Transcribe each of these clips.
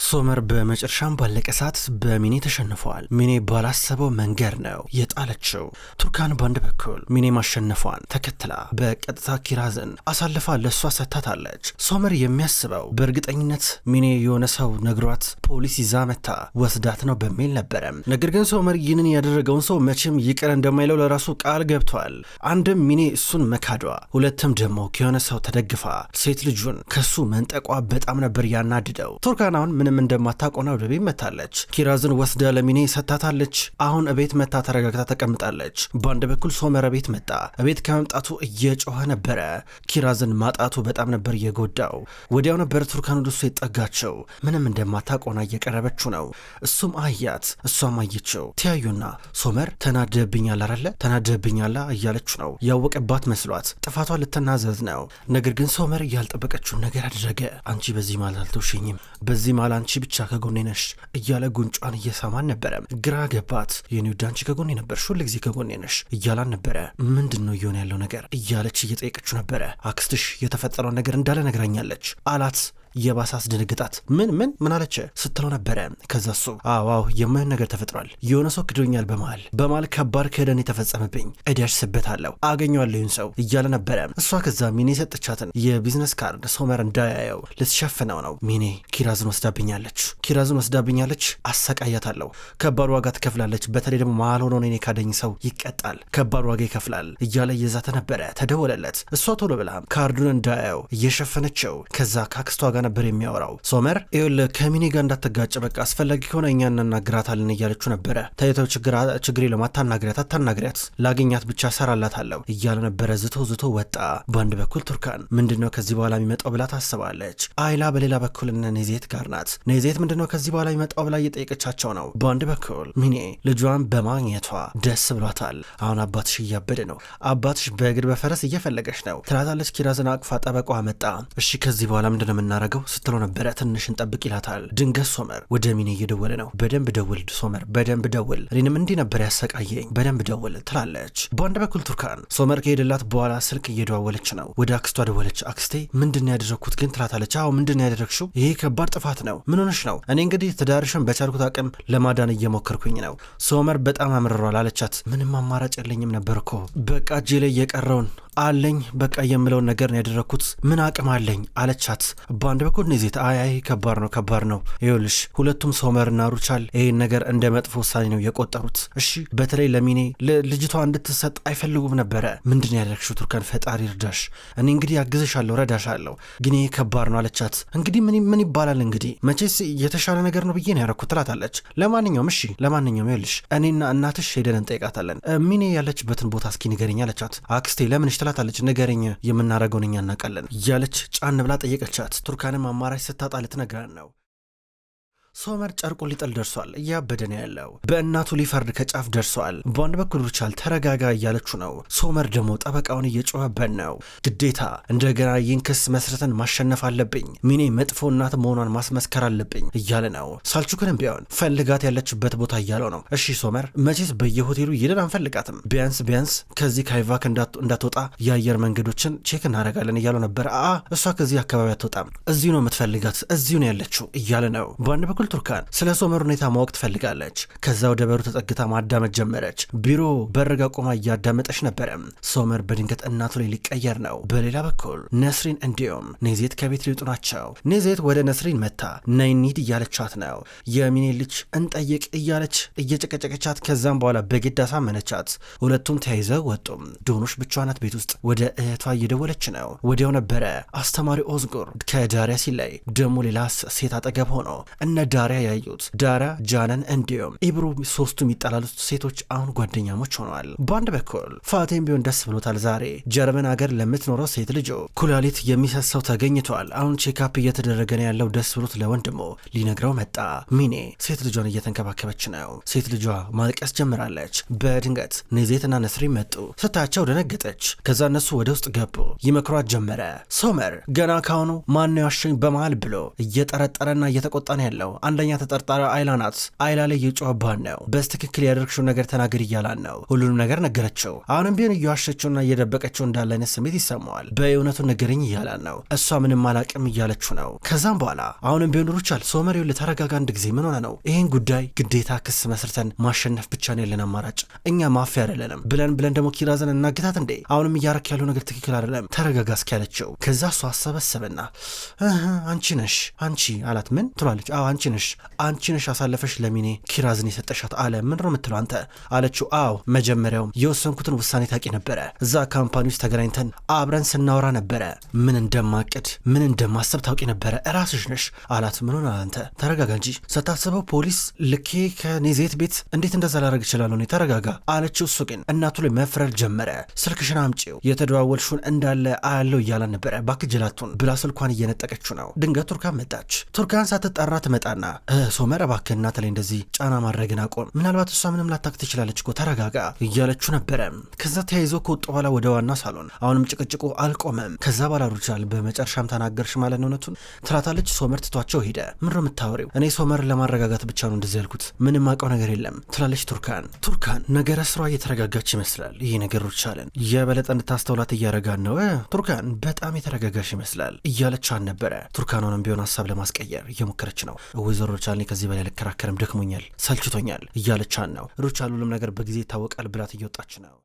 ሶመር በመጨረሻም ባለቀ ሰዓት በሚኔ ተሸንፈዋል። ሚኔ ባላሰበው መንገድ ነው የጣለችው። ቱርካን ባንድ በኩል ሚኔ ማሸነፏን ተከትላ በቀጥታ ኪራዝን አሳልፋ ለሷ ሰጥታታለች። ሶመር የሚያስበው በእርግጠኝነት ሚኔ የሆነ ሰው ነግሯት ፖሊስ ይዛ መታ ወስዳት ነው በሚል ነበረ። ነገር ግን ሶመር ይህንን ያደረገውን ሰው መቼም ይቅር እንደማይለው ለራሱ ቃል ገብቷል። አንድም ሚኔ እሱን መካዷ፣ ሁለትም ደግሞ ከሆነ ሰው ተደግፋ ሴት ልጁን ከሱ መንጠቋ በጣም ነበር ያናድደው። ቱርካን አሁን ምንም እንደማታቆና ወደ ቤት መታለች። ኪራዝን ወስዳ ለሚኔ ሰጥታታለች። አሁን እቤት መታ ተረጋግታ ተቀምጣለች። በአንድ በኩል ሶመር እቤት መጣ። እቤት ከመምጣቱ እየጮኸ ነበረ። ኪራዝን ማጣቱ በጣም ነበር የጎዳው። ወዲያው ነበር ቱርካን ወደሱ የጠጋቸው። ምንም እንደማታቆና እየቀረበችው ነው። እሱም አያት፣ እሷም አየችው። ተያዩና ሶመር ተናደብኛል አይደለ ተናደብኛላ እያለች ነው። ያወቀባት መስሏት ጥፋቷ ልትናዘዝ ነው። ነገር ግን ሶመር ያልጠበቀችውን ነገር አደረገ። አንቺ በዚህ ማለት አልተውሽኝም፣ በዚህ ማለት አንቺ ብቻ ከጎኔ ነሽ እያለ ጉንጯን እየሳማን ነበረ። ግራ ገባት። የኔ ውድ አንቺ ከጎኔ ነበርሽ፣ ሁል ጊዜ ከጎኔ ነሽ እያላን ነበረ። ምንድን ነው እየሆነ ያለው ነገር እያለች እየጠየቀችው ነበረ። አክስትሽ የተፈጠረው ነገር እንዳለ ነግራኛለች አላት። የባሰ አስደነግጣት። ምን አለች ስትለው ነበረ። ከዛ እሱ አዋው የማይሆን ነገር ተፈጥሯል፣ የሆነ ሰው ክዶኛል፣ በመሃል ከባድ ክህደት የተፈጸመብኝ፣ እደርስበታለሁ፣ አገኘዋለሁን ሰው እያለ ነበረ። እሷ ከዛ ሚኔ የሰጠቻትን የቢዝነስ ካርድ ሶመር እንዳያየው ልትሸፍነው ነው። ሚኔ ኪራዝን ወስዳብኛለች፣ አሰቃያታለሁ፣ ከባድ ዋጋ ትከፍላለች፣ በተለይ ደግሞ መሃል ሆኖ እኔ ካደኝ ሰው ይቀጣል፣ ከባድ ዋጋ ይከፍላል እያለ እየዛተ ነበረ። ተደወለለት። እሷ ቶሎ ብላ ካርዱን እንዳያየው እየሸፈነችው ከዛ ካክስቷ ጋር ነበር የሚያወራው። ሶመር ይኸውልህ ከሚኔ ጋር እንዳትጋጭ፣ በቃ አስፈላጊ ከሆነ እኛ እናናግራታለን እያለችው ነበረ። ተይተው ችግር የለም፣ አታናግሪያት፣ ላገኛት ብቻ ሰራላታለሁ እያለ ነበረ። ዝቶ ወጣ። በአንድ በኩል ቱርካን ምንድነው ከዚህ በኋላ የሚመጣው ብላ ታስባለች። አይላ በሌላ በኩል ኔዜት ጋር ናት። ኔዜት ምንድነው ከዚህ በኋላ የሚመጣው ብላ እየጠየቀቻቸው ነው። በአንድ በኩል ሚኔ ልጇን በማግኘቷ ደስ ብሏታል። አሁን አባትሽ እያበደ ነው፣ አባትሽ በእግር በፈረስ እየፈለገች ነው ትላታለች። ኪራዝን አቅፋ ጠበቋ መጣ። እሺ ከዚህ በኋላ ምንድነው የምናረገው ስትለው ነበረ። ትንሽን ጠብቅ ይላታል። ድንገት ሶመር ወደ ሚኔ እየደወለ ነው። በደንብ ደውል ሶመር፣ በደንብ ደውል፣ እኔንም እንዲህ ነበር ያሰቃየኝ፣ በደንብ ደውል ትላለች። በአንድ በኩል ቱርካን ሶመር ከሄደላት በኋላ ስልክ እየደዋወለች ነው። ወደ አክስቷ ደወለች። አክስቴ ምንድን ያደረግኩት ግን ትላታለች። አዎ ምንድን ያደረግሽው? ይሄ ከባድ ጥፋት ነው። ምን ሆነሽ ነው? እኔ እንግዲህ ትዳርሽን በቻልኩት አቅም ለማዳን እየሞከርኩኝ ነው። ሶመር በጣም አምርሯል አለቻት። ምንም አማራጭ የለኝም ነበር እኮ በቃ እጄ ላይ የቀረውን አለኝ በቃ የምለውን ነገር ነው ያደረግኩት፣ ምን አቅም አለኝ አለቻት። በአንድ በኩል ኔዜት አይ ከባድ ነው ይኸውልሽ፣ ሁለቱም ሶመርና ሩቻል ይሄን ነገር እንደ መጥፎ ውሳኔ ነው የቆጠሩት። እሺ በተለይ ለሚኔ ልጅቷ እንድትሰጥ አይፈልጉም ነበረ። ምንድን ያደረግሽው ቱርካን? ፈጣሪ እርዳሽ፣ እኔ እንግዲህ አግዝሻለሁ፣ ረዳሻለሁ፣ ግን ይሄ ከባድ ነው አለቻት። እንግዲህ ምን ይባላል እንግዲህ መቼስ የተሻለ ነገር ነው ብዬ ነው ያደረኩት ትላታለች። ለማንኛውም ይኸውልሽ እኔና እናትሽ ሄደን እንጠይቃታለን፣ ሚኔ ያለችበትን ቦታ እስኪ ንገረኝ አለቻት። አክስቴ ለምንሽ ትላታለች። ንገረኝ፣ የምናረገውን እኛ እናውቃለን እያለች ጫን ብላ ጠየቀቻት። ቱርካንም አማራጭ ስታጣ ልትነግራን ነው። ሶመር ጨርቁን ሊጥል ደርሷል። እያበደ ነው ያለው። በእናቱ ሊፈርድ ከጫፍ ደርሷል። በአንድ በኩል ሩቻል ተረጋጋ እያለችው ነው። ሶመር ደግሞ ጠበቃውን እየጮኸበት ነው። ግዴታ እንደገና ይህን ክስ መስረትን ማሸነፍ አለብኝ፣ ሚኔ መጥፎ እናት መሆኗን ማስመስከር አለብኝ እያለ ነው። ሳልቹክንም ቢሆን ፈልጋት ያለችበት ቦታ እያለው ነው። እሺ ሶመር መቼስ በየሆቴሉ ይልን አንፈልጋትም፣ ቢያንስ ከዚህ ካይቫክ እንዳትወጣ የአየር መንገዶችን ቼክ እናደርጋለን እያለው ነበር። እሷ ከዚህ አካባቢ አትወጣም፣ እዚሁ ነው የምትፈልጋት፣ እዚሁ ነው ያለችው እያለ ነው። በአንድ በኩል ቱርካን ስለ ሶመር ሁኔታ ማወቅ ትፈልጋለች። ከዛ ወደ በሩ ተጠግታ ማዳመጥ ጀመረች። ቢሮ በርጋ ቆማ እያዳመጠች ነበረ። ሶመር በድንገት እናቱ ላይ ሊቀየር ነው። በሌላ በኩል ነስሪን እንዲሁም ኔዜት ከቤት ሊወጡ ናቸው። ኔዜት ወደ ነስሪን መታ ነይ እንሂድ እያለቻት ነው። የሚኔ ልጅ እንጠይቅ እያለች እየጨቀጨቀቻት ከዛም በኋላ በግድ አሳመነቻት። ሁለቱም ተያይዘው ወጡ። ዶኖሽ ብቻዋን ናት ቤት ውስጥ። ወደ እህቷ እየደወለች ነው። ወዲያው ነበረ አስተማሪ ኦዝጉር ከዳሪያ ሲላይ ደግሞ ሌላ ሴት አጠገብ ሆኖ እነ ዳሪያ ያዩት። ዳሪያ ጃነን እንዲሁም ኢብሩ ሶስቱ የሚጠላሉት ሴቶች አሁን ጓደኛሞች ሆነዋል። በአንድ በኩል ፋቴም ቢሆን ደስ ብሎታል። ዛሬ ጀርመን ሀገር ለምትኖረው ሴት ልጆ ኩላሊት የሚሰሰው ተገኝቷል። አሁን ቼክአፕ እየተደረገ ነው ያለው። ደስ ብሎት ለወንድሞ ሊነግረው መጣ። ሚኔ ሴት ልጇን እየተንከባከበች ነው። ሴት ልጇ ማልቀስ ጀምራለች። በድንገት ኔዜትና ነስሪን መጡ። ስታቸው ደነገጠች። ከዛ እነሱ ወደ ውስጥ ገቡ። ይመክሯት ጀመረ። ሶመር ገና ካሁኑ ማነው ያሸኝ በመሃል ብሎ እየጠረጠረና እየተቆጣ ነው ያለው። አንደኛ ተጠርጣሪ አይላ ናት። አይላ ላይ እየጮኸባን ነው። በስትክክል ያደረግሽውን ነገር ተናገር እያላን ነው። ሁሉንም ነገር ነገረችው። አሁንም ቢሆን እየዋሸችውና እየደበቀችው እንዳለ አይነት ስሜት ይሰማዋል። በእውነቱን ነገረኝ እያላን ነው። እሷ ምንም አላቅም እያለችው ነው። ከዛም በኋላ አሁንም ቢሆን ሩቻል ሶመር ልተረጋጋ አንድ ጊዜ ምን ሆነ ነው ይህን ጉዳይ ግዴታ ክስ መስርተን ማሸነፍ ብቻ ነው ያለን አማራጭ። እኛ ማፊያ አይደለንም ብለን ደግሞ ኪራዝን እናግታት እንዴ? አሁንም እያረክ ያለው ነገር ትክክል አይደለም፣ ተረጋጋ እስኪ ያለችው። ከዛ እሷ አሰበሰበና አንቺ ነሽ አንቺ አላት። ምን ትሏለች? አዎ አንቺ ነሽ አሳለፈሽ ለሚኔ ኪራዝን የሰጠሻት አለ። ምን ነው የምትለው አንተ አለችው። አዎ መጀመሪያውም የወሰንኩትን ውሳኔ ታውቂ ነበረ። እዛ ካምፓኒ ውስጥ ተገናኝተን አብረን ስናወራ ነበረ። ምን እንደማቅድ ምን እንደማሰብ ታውቂ ነበረ። እራስሽ ነሽ አላት። ምን ሆነ አንተ ተረጋጋ እንጂ ስታስበው ፖሊስ ልኬ ከኔዜት ቤት እንዴት እንደዛ ላደርግ እችላለሁ? እኔ ተረጋጋ አለችው። እሱ ግን እናቱ ላይ መፍረር ጀመረ። ስልክሽን አምጪው የተደዋወልሽውን እንዳለ አያለው እያላን ነበረ። ባክጅላቱን ብላ ስልኳን እየነጠቀችው ነው። ድንገት ቱርካን መጣች። ቱርካን ሳትጠራ ትመጣና ሶመር እባክህ እናት ላይ እንደዚህ ጫና ማድረግን አቆም፣ ምናልባት እሷ ምንም ላታክ ትችላለች እኮ ተረጋጋ እያለችው ነበረ። ከዛ ተያይዞ ከወጡ በኋላ ወደ ዋና ሳሎን አሁንም ጭቅጭቁ አልቆመም። ከዛ ባላ ሩቻል በመጨረሻም ተናገርሽ ማለት ነው እውነቱን ትላታለች። ሶመር ትቷቸው ሄደ። ምን ነው የምታወሪው? እኔ ሶመር ለማረጋጋት ብቻ ነው እንደዚህ ያልኩት፣ ምንም አውቀው ነገር የለም ትላለች ቱርካን ነገረ ስሯ እየተረጋጋች ይመስላል። ይህ ነገር ሩቻልን የበለጠ እንድታስተውላት እያረጋን ነው። ቱርካን በጣም የተረጋጋሽ ይመስላል እያለቻን ነበረ። ቱርካኗንም ቢሆን ሀሳብ ለማስቀየር እየሞከረች ነው። ወይዘሮ ሩቻል ከዚህ በላይ ልከራከርም ደክሞኛል፣ ሰልችቶኛል እያለቻን ነው። ሩቻል ሁሉም ነገር በጊዜ ይታወቃል ብላት እየወጣች ነው።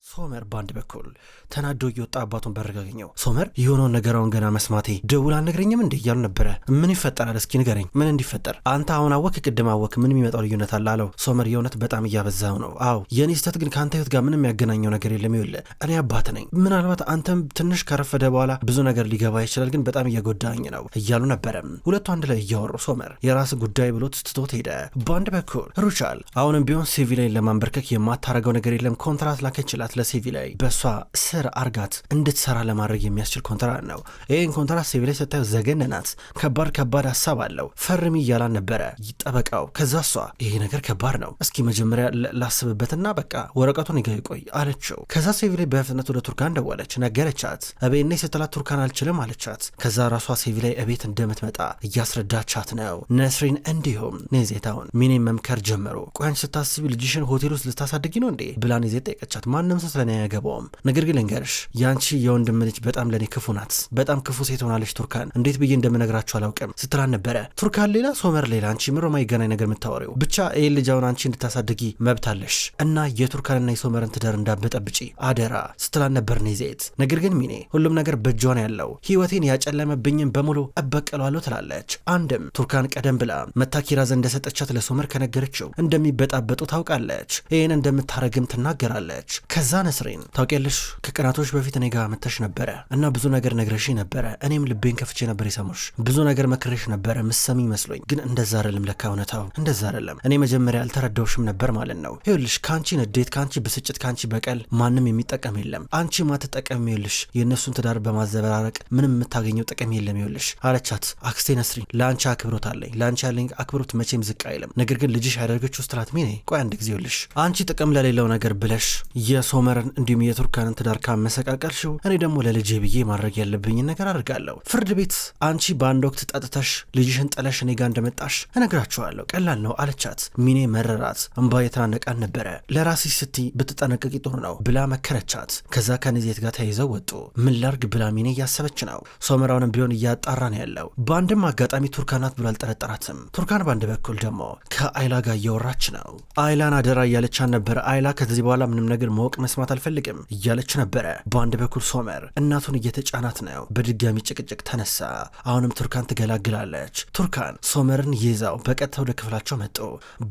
ሶመር በአንድ በኩል ተናዶ እየወጣ አባቱን በረጋገኘው። ሶመር የሆነውን ነገራውን ገና መስማቴ ደውል አልነግረኝም እንዴ እያሉ ነበረ። ምን ይፈጠራል እስኪ ንገረኝ፣ ምን እንዲፈጠር? አንተ አሁን አወክ ቅድም አወክ፣ ምን የሚመጣው ልዩነት አለ አለው። ሶመር የእውነት በጣም እያበዛው ነው። አዎ የኔ ስተት ግን ከአንተ ህይወት ጋር ምንም ያገናኘው ነገር የለም። ይኸውልህ እኔ አባት ነኝ። ምናልባት አንተም ትንሽ ከረፈደ በኋላ ብዙ ነገር ሊገባ ይችላል፣ ግን በጣም እየጎዳኝ ነው እያሉ ነበረ። ሁለቱ አንድ ላይ እያወሩ ሶመር የራስ ጉዳይ ብሎ ትቶት ሄደ። በአንድ በኩል ሩቻል አሁንም ቢሆን ሲቪ ላይ ለማንበርከክ የማታረገው ነገር የለም። ኮንትራት ላከችላት ለሲቪ ላይ በሷ ስር አርጋት እንድትሰራ ለማድረግ የሚያስችል ኮንትራት ነው። ይህን ኮንትራት ሲቪ ላይ ስታዩ ዘገነናት። ከባድ ሀሳብ አለው። ፈርሚ እያላን ነበረ ይጠበቃው። ከዛ እሷ ይሄ ነገር ከባድ ነው፣ እስኪ መጀመሪያ ላስብበትና በቃ ወረቀቱን ይቆይ አለችው። ከዛ ሲቪ ላይ በፍጥነት ወደ ቱርካን ደወለች፣ ነገረቻት። እቤት ነኝ ስትላት ቱርካን አልችልም አለቻት። ከዛ ራሷ ሲቪ ላይ እቤት እንደምትመጣ እያስረዳቻት ነው። ነስሪን እንዲሁም ኔዜታውን ሚኔ መምከር ጀመሩ። ቆይ አንቺ ስታስቢ ልጅሽን ሆቴል ውስጥ ልታሳድጊ ነው እንዴ ብላ ኔዜት ጠየቀቻት። ማንም ሰው ስለኔ አያገባውም፣ ነገር ግን ልንገርሽ ያንቺ የወንድም ልጅ በጣም ለኔ ክፉ ናት፣ በጣም ክፉ ሴት ሆናለች ቱርካን፣ እንዴት ብዬ እንደምነግራችሁ አላውቅም ስትላን ነበረ። ቱርካን ሌላ ሶመር ሌላ፣ አንቺ ምሮ ማይገናኝ ነገር የምታወሪው፣ ብቻ ይሄን ልጅ አሁን አንቺ እንድታሳድጊ መብታለሽ እና የቱርካንና የሶመርን ትዳር እንዳበጠብጪ አደራ ስትላን ነበር ኔዜት። ነገር ግን ሚኔ ሁሉም ነገር በእጇ ነው ያለው፣ ህይወቴን ያጨለመብኝም በሙሉ እበቀለዋለሁ ትላለች። አንድም ቱርካን ቀደም ብላ መታኪራዝ እንደሰጠቻት ለሶመር ከነገረችው እንደሚበጣበጡ ታውቃለች። ይህን እንደምታረግም ትናገራለች። ከዛ ነስሪን ታውቂያለሽ ከቀናቶች በፊት እኔ ጋር መተሽ ነበረ እና ብዙ ነገር ነግረሽ ነበረ። እኔም ልቤን ከፍቼ ነበር የሰሙሽ፣ ብዙ ነገር መክረሽ ነበረ ምሰሚ መስሎኝ፣ ግን እንደዛ አይደለም ለካ እውነታው እንደዛ አይደለም። እኔ መጀመሪያ አልተረዳውሽም ነበር ማለት ነው። ይኸውልሽ ከአንቺ ንዴት፣ ከአንቺ ብስጭት፣ ከአንቺ በቀል ማንም የሚጠቀም የለም። አንቺ ማትጠቀም ይኸውልሽ የእነሱን ትዳር በማዘበራረቅ ምንም የምታገኘው ጥቅም የለም ይኸውልሽ አለቻት። አክስቴ ነስሪን ለአንቺ አክብሮት አለኝ፣ ለአንቺ ያለኝ አክብሮት መቼም ዝቅ አይልም። ነገር ግን ልጅሽ ያደርገችው ስትላት ሚኔ ቆይ አንድ ጊዜ ይኸውልሽ አንቺ ጥቅም ለሌለው ነገር ብለሽ የሶመርን እንዲሁም የቱርካንን ትዳር ካመሰቃቀልሽው እኔ ደግሞ ለልጄ ብዬ ማድረግ ያለብኝን ነገር አድርጋለሁ። ፍርድ ቤት አንቺ በአንድ ወቅት ጠጥተሽ ልጅሽን ጥለሽ እኔ ጋር እንደመጣሽ እነግራችኋለሁ፣ ቀላል ነው አለቻት። ሚኔ መረራት፣ እንባ የተናነቃን ነበረ። ለራስሽ ስትይ ብትጠነቀቂ ጥሩ ነው ብላ መከረቻት። ከዛ ከኔዜት ጋር ተይዘው ወጡ። ምን ላርግ ብላ ሚኔ እያሰበች ነው። ሶመራውንም ቢሆን እያጣራ ነው ያለው። በአንድም አጋጣሚ ቱርካናት ብሎ አልጠረጠራትም። ቱርካን በአንድ በኩል ደግሞ ከአይላ ጋር እያወራች ነው። አይላን አደራ እያለቻን ነበረ። አይላ ከዚህ በኋላ ምንም ነገር ማወቅ መስማት አልፈልግም እያለች ነበረ። በአንድ በኩል ሶመር እናቱን እየተጫናት ነው። በድጋሚ ጭቅጭቅ ተነሳ። አሁንም ቱርካን ትገላግላለች። ቱርካን ሶመርን ይዛው በቀጥታ ወደ ክፍላቸው መጡ።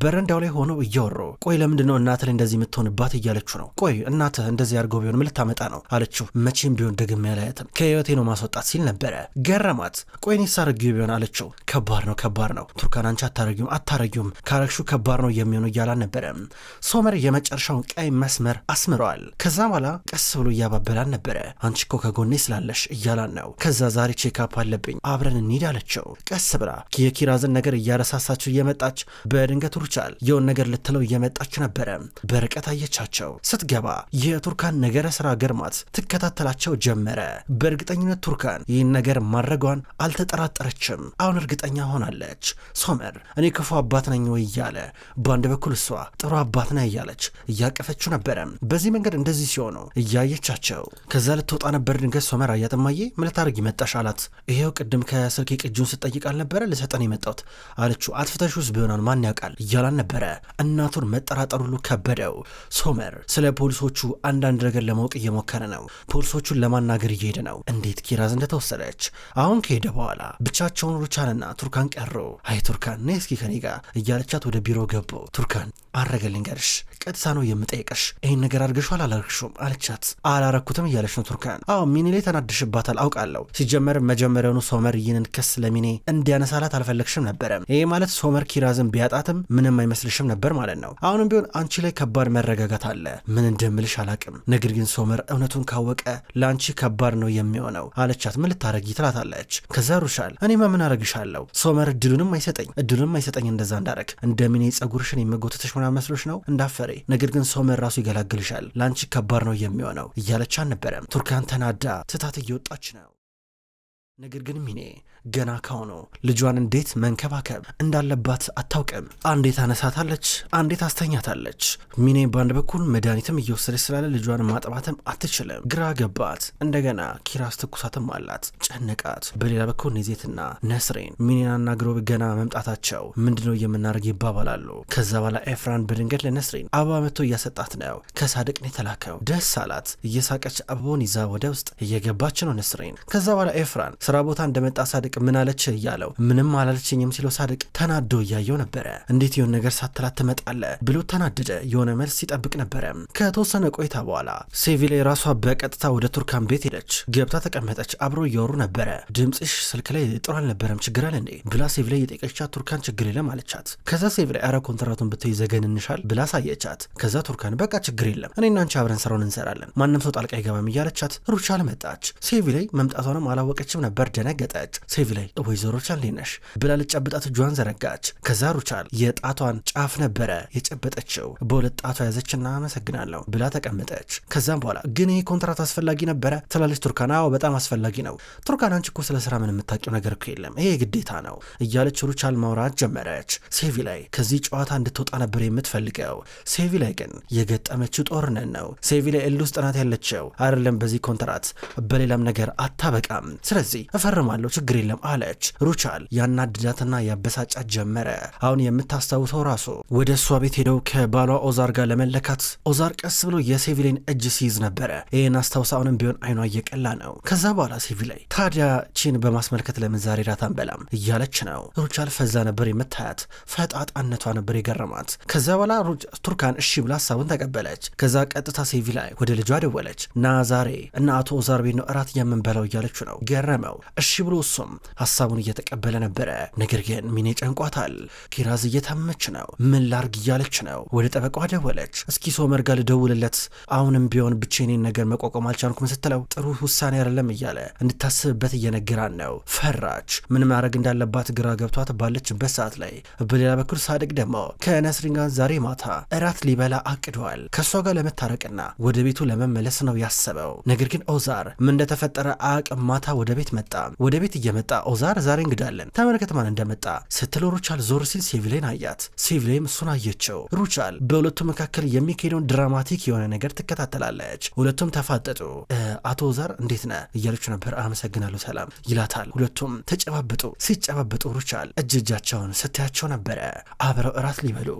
በረንዳው ላይ ሆነው እያወሩ ቆይ ለምንድነው እናትህ እንደዚህ የምትሆንባት እያለችው ነው። ቆይ እናትህ እንደዚህ አድርገው ቢሆን ምን ልታመጣ ነው አለችው። መቼም ቢሆን ደግሜ አላያትም፣ ከህይወቴ ነው ማስወጣት ሲል ነበረ። ገረማት። ቆይ እኔ ሳረጊው ቢሆን አለችው። ከባድ ነው ቱርካን፣ አንቺ አታረጊውም ካረግሹ ከባድ ነው የሚሆነው እያላን ነበረ። ሶመር የመጨረሻውን ቀይ መስመር አስምሯል። ጀምረዋል። ከዛ በኋላ ቀስ ብሎ እያባበላን ነበረ። አንቺ እኮ ከጎኔ ስላለሽ እያላን ነው። ከዛ ዛሬ ቼካፕ አለብኝ አብረን እንሂድ አለችው። ቀስ ብላ የኪራዝን ነገር እያረሳሳችው እየመጣች በድንገት ሩቻል የውን ነገር ልትለው እየመጣች ነበረ። በርቀት አየቻቸው። ስትገባ የቱርካን ነገረ ስራ ገርማት ትከታተላቸው ጀመረ። በእርግጠኝነት ቱርካን ይህን ነገር ማድረጓን አልተጠራጠረችም። አሁን እርግጠኛ ሆናለች። ሶመር እኔ ክፉ አባት ነኝ ወይ እያለ በአንድ በኩል እሷ ጥሩ አባት ነህ እያለች እያቀፈችው ነበረ። በዚህ መንገድ እንደዚህ ሲሆኑ እያየቻቸው ከዛ ልትወጣ ነበር። ድንገት ሶመር አያጥማዬ ምን ልታደርጊ መጣሽ አላት። ይሄው ቅድም ከስልክ ቅጁን ስጠይቅ አልነበረ ልሰጠን የመጣሁት አለችው። አጥፍተሽውስ ቢሆናል ማን ያውቃል እያላን ነበረ። እናቱን መጠራጠር ሁሉ ከበደው። ሶመር ስለ ፖሊሶቹ አንዳንድ ነገር ለማወቅ እየሞከረ ነው። ፖሊሶቹን ለማናገር እየሄደ ነው። እንዴት ኪራዝ እንደተወሰደች አሁን ከሄደ በኋላ ብቻቸውን ሩቻልና ቱርካን ቀሩ። አይ ቱርካን ነይ እስኪ ከኔ ጋር እያለቻት ወደ ቢሮ ገቡ። ቱርካን አረገልኝ ገርሽ ቀጥታ ነው የምጠይቅሽ ይህን ነገር አድርገሽዋል አላረግሽውም አለቻት። አላረኩትም እያለች ነው ቱርካን። አዎ ሚኔ ላይ ተናድሽባታል አውቃለሁ። ሲጀመር መጀመሪያውኑ ሶመር ይህንን ክስ ለሚኔ እንዲያነሳላት አልፈለግሽም ነበረ። ይሄ ማለት ሶመር ኪራዝን ቢያጣትም ምንም አይመስልሽም ነበር ማለት ነው። አሁንም ቢሆን አንቺ ላይ ከባድ መረጋጋት አለ። ምን እንደምልሽ አላቅም። ነገር ግን ሶመር እውነቱን ካወቀ ለአንቺ ከባድ ነው የሚሆነው አለቻት። ምን ልታረጊ ትላታለች። ከዛ ሩሻል እኔማ ምን አረግሻለሁ ሶመር እድሉንም አይሰጠኝ እንደዛ እንዳረግ እንደ ሚኔ ጸጉርሽን የመጎተተሽ ምናምን መስሎሽ ነው እንዳፈሬ። ነገር ግን ሶመር ራሱ ይገላግልሻል ለአንቺ ከባድ ነው የሚሆነው እያለች አልነበረም። ቱርካን ተናዳ ትታት እየወጣች ነው። ነገር ግን ሚኔ ገና ካሁኑ ልጇን እንዴት መንከባከብ እንዳለባት አታውቅም። አንዴ ታነሳታለች፣ አንዴ ታስተኛታለች። ሚኔ በአንድ በኩል መድኃኒትም እየወሰደች ስላለ ልጇን ማጥባትም አትችልም። ግራ ገባት። እንደገና ኪራዝ ትኩሳትም አላት፣ ጨነቃት። በሌላ በኩል ኔዜትና ነስሬን ሚኔናና ግሮብ ገና መምጣታቸው ምንድነው የምናደርግ ይባባላሉ። ከዛ በኋላ ኤፍራን በድንገት ለነስሬን አበባ መጥቶ እያሰጣት ነው። ከሳድቅ ነው የተላከው። ደስ አላት። እየሳቀች አበባውን ይዛ ወደ ውስጥ እየገባች ነው ነስሬን። ከዛ በኋላ ኤፍራን ስራ ቦታ እንደመጣ ሳድቅ ምን አለች እያለው ምንም አላለችኝም ሲለው ሳድቅ ተናዶ እያየው ነበረ። እንዴት የሆነ ነገር ሳትላት ትመጣለ ብሎ ተናደደ። የሆነ መልስ ሲጠብቅ ነበረ። ከተወሰነ ቆይታ በኋላ ሴቪላ ራሷ በቀጥታ ወደ ቱርካን ቤት ሄደች። ገብታ ተቀመጠች። አብሮ እያወሩ ነበረ። ድምፅሽ ስልክ ላይ ጥሩ አልነበረም ችግር አለ እንዴ ብላ ሴቪላ እየጠየቀቻት ቱርካን ችግር የለም አለቻት። ከዛ ሴቪላ ኧረ ኮንትራቱን ብትይ ዘገንንሻል ብላ ሳየቻት። ከዛ ቱርካን በቃ ችግር የለም እኔና አንቺ አብረን ስራውን እንሰራለን ማንም ሰው ጣልቃ አይገባም እያለቻት ሩቻል መጣች። ሴቪላ መምጣቷንም አላወቀችም ነበር። ደነገጠች። ሴቪላ ወይዘሮ ሩቻል ነሽ ብላ ልጨብጣት እጇን ዘረጋች። ከዛ ሩቻል የጣቷን ጫፍ ነበረ የጨበጠችው። በሁለት ጣቷ ያዘችና አመሰግናለሁ ብላ ተቀመጠች። ከዛም በኋላ ግን ይሄ ኮንትራት አስፈላጊ ነበረ ትላለች ቱርካን። አዎ በጣም አስፈላጊ ነው ቱርካን፣ አንቺ እኮ ስለ ስራ ምን የምታውቂው ነገር እኮ የለም ይሄ ግዴታ ነው እያለች ሩቻል ማውራት ጀመረች። ሴቪላ ከዚህ ጨዋታ እንድትወጣ ነበር የምትፈልገው። ሴቪላ ግን የገጠመችው ጦርነት ነው። ሴቪላ ኤል ውስጥ ናት ያለችው አይደለም በዚህ ኮንትራት በሌላም ነገር አታበቃም። ስለዚህ እፈርማለሁ ችግር የለም አለች። ሩቻል ያናድዳትና ያበሳጫት ጀመረ። አሁን የምታስታውሰው ራሱ ወደ እሷ ቤት ሄደው ከባሏ ኦዛር ጋር ለመለካት ኦዛር ቀስ ብሎ የሴቪላን እጅ ሲይዝ ነበረ። ይህን አስታውሳ አሁንም ቢሆን አይኗ እየቀላ ነው። ከዛ በኋላ ሴቪላ ታዲያ ቺን በማስመልከት ለምን ዛሬ ራት አንበላም እያለች ነው። ሩቻል ፈዛ ነበር የምታያት። ፈጣጣነቷ ነበር የገረማት። ከዛ በኋላ ቱርካን እሺ ብላ ሀሳቡን ተቀበለች። ከዛ ቀጥታ ሴቪላ ወደ ልጇ ደወለች። ና ዛሬ እና አቶ ኦዛር ቤት ነው እራት የምንበላው እያለች ነው። ገረመው። እሺ ብሎ እሱም ሀሳቡን እየተቀበለ ነበረ። ነገር ግን ሚኔ ጨንቋታል። ኪራዝ እየታመች ነው። ምን ላርግ እያለች ነው። ወደ ጠበቃዋ ደወለች። እስኪ ሶመር ጋር ልደውልለት አሁንም ቢሆን ብቻዬን ነገር መቋቋም አልቻልኩም ስትለው ጥሩ ውሳኔ አይደለም እያለ እንድታስብበት እየነገራን ነው። ፈራች። ምን ማድረግ እንዳለባት ግራ ገብቷት ባለችበት ሰዓት ላይ በሌላ በኩል ሳድቅ ደግሞ ከነስሪን ጋር ዛሬ ማታ እራት ሊበላ አቅደዋል። ከእሷ ጋር ለመታረቅና ወደ ቤቱ ለመመለስ ነው ያሰበው። ነገር ግን ኦዛር ምን እንደተፈጠረ አቅም ማታ ወደ ቤት መጣ። ወደ ቤት እየመጣ ኦዛር ዛሬ እንግዳለን ተመልከት ማን እንደመጣ ስትለው ሩቻል ዞር ሲል ሴቪላን አያት። ሴቪላም እሱን አየችው። ሩቻል በሁለቱ መካከል የሚካሄደውን ድራማቲክ የሆነ ነገር ትከታተላለች። ሁለቱም ተፋጠጡ። አቶ ኦዛር እንዴት ነህ እያለች ነበር። አመሰግናለሁ ሰላም ይላታል። ሁለቱም ተጨባበጡ። ሲጨባበጡ ሩቻል እጃቸውን ስታያቸው ነበረ። አብረው እራት ሊበሉ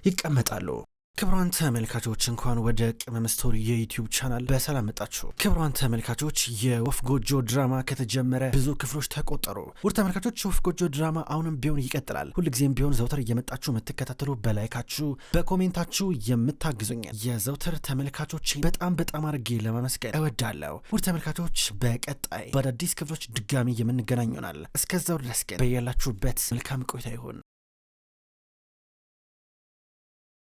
ይቀመጣሉ። ክብሯን ተመልካቾች እንኳን ወደ ቅመም ስቶሪ የዩቲዩብ ቻናል በሰላም መጣችሁ። ክብሯን ተመልካቾች የወፍ ጎጆ ድራማ ከተጀመረ ብዙ ክፍሎች ተቆጠሩ። ውድ ተመልካቾች የወፍ ጎጆ ድራማ አሁንም ቢሆን ይቀጥላል። ሁልጊዜም ቢሆን ዘውትር እየመጣችሁ የምትከታተሉ በላይካችሁ በኮሜንታችሁ የምታግዙኝ የዘውትር ተመልካቾች በጣም አድርጌ ለማመስገን እወዳለሁ። ውድ ተመልካቾች በቀጣይ በአዳዲስ ክፍሎች ድጋሚ የምንገናኝ ይሆናል። እስከዛው ድረስ ግን በያላችሁበት መልካም ቆይታ ይሁን።